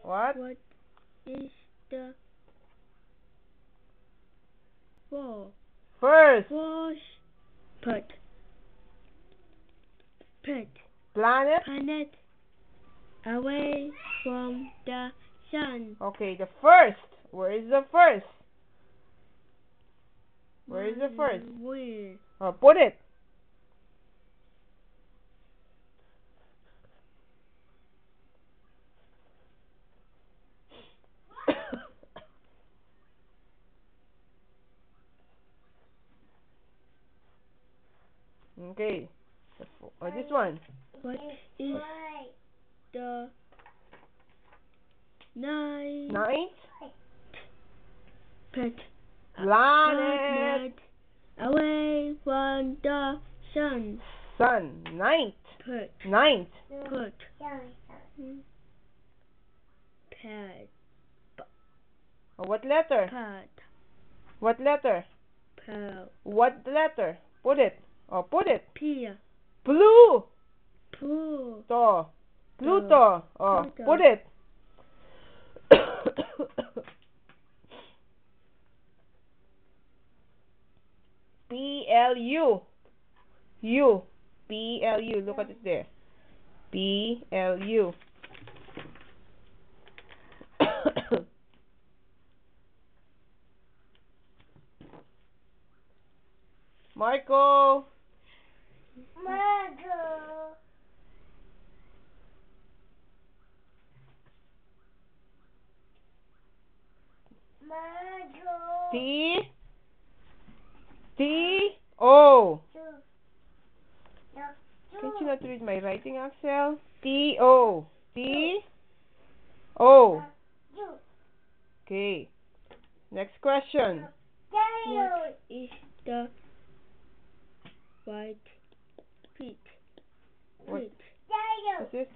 What? What is the First. Pet. Planet. Away from the sun. Okay, the first. Where is the first? Where is the first? Where? Oh, put it. Okay. This one. What is the ninth pet? Planet. Away from the sun. Ninth. Pet. Pet. What letter? Pet. What letter? Pet. What letter? Put it. Oh, put it. P. Blue. Pluto. Pluto. Oh, Pluto. put it. P-L-U. P-L-U. Look at it there. P-L-U. Marco. T-O. Can't you not read my writing, Axel? T-O. T-O. Okay. Next question. What is the white feet? What's this?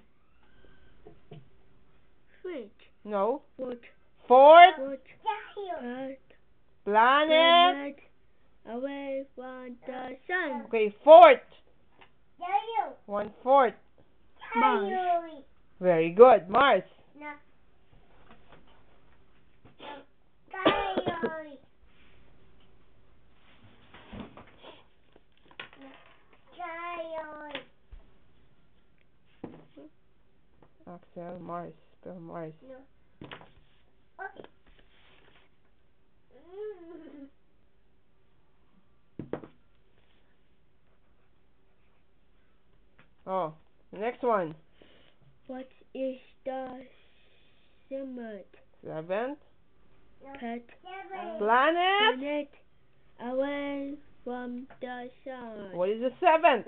Feet. No. What? Fourth. Planet. Away from the sun. Okay, fourth. 1/4. Mars. Very good. Mars. Axel, Mars. Spell Mars. Oh, the next one. What is the seventh pet? Planet. Away from the sun. What is the seventh?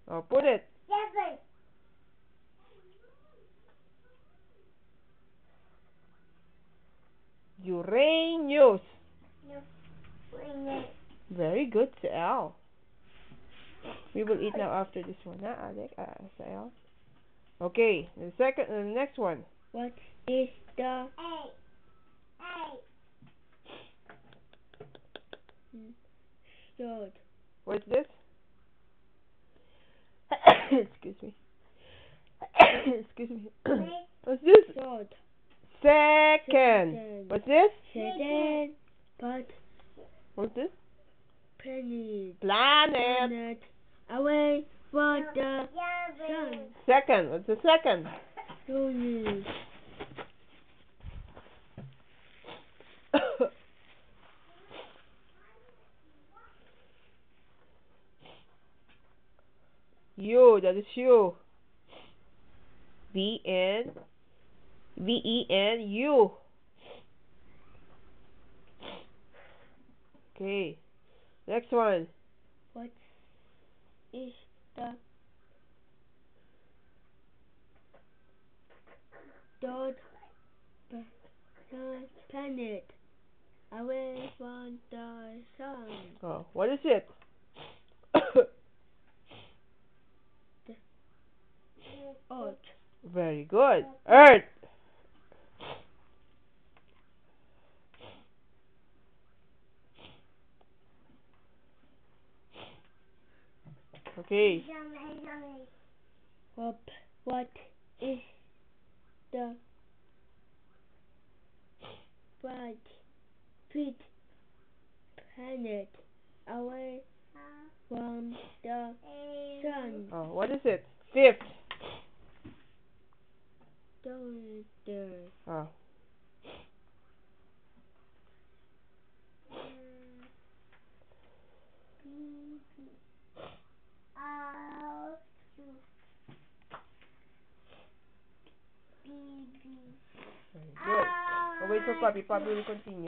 Oh, put it. Uranus. Very good, Sal. We will eat now after this one, huh, Alec? Sal. Okay, the next one. What is the third? What's this? Excuse me. Excuse me. What's this? Third. Second. What's this? Second. But What's this? Planet. Away from the sun. Second. What's the second? Uranus. U. That is you. V-E-N-U. Okay. Next one. What is the third planet away from the sun? Oh, what is it? Earth. Very good. Earth. Okay. What is the fifth planet away from the sun? Oh, what is it? Fifth. Jupiter. Oh. Very good. Oh, wait for Papi. Papi will continue.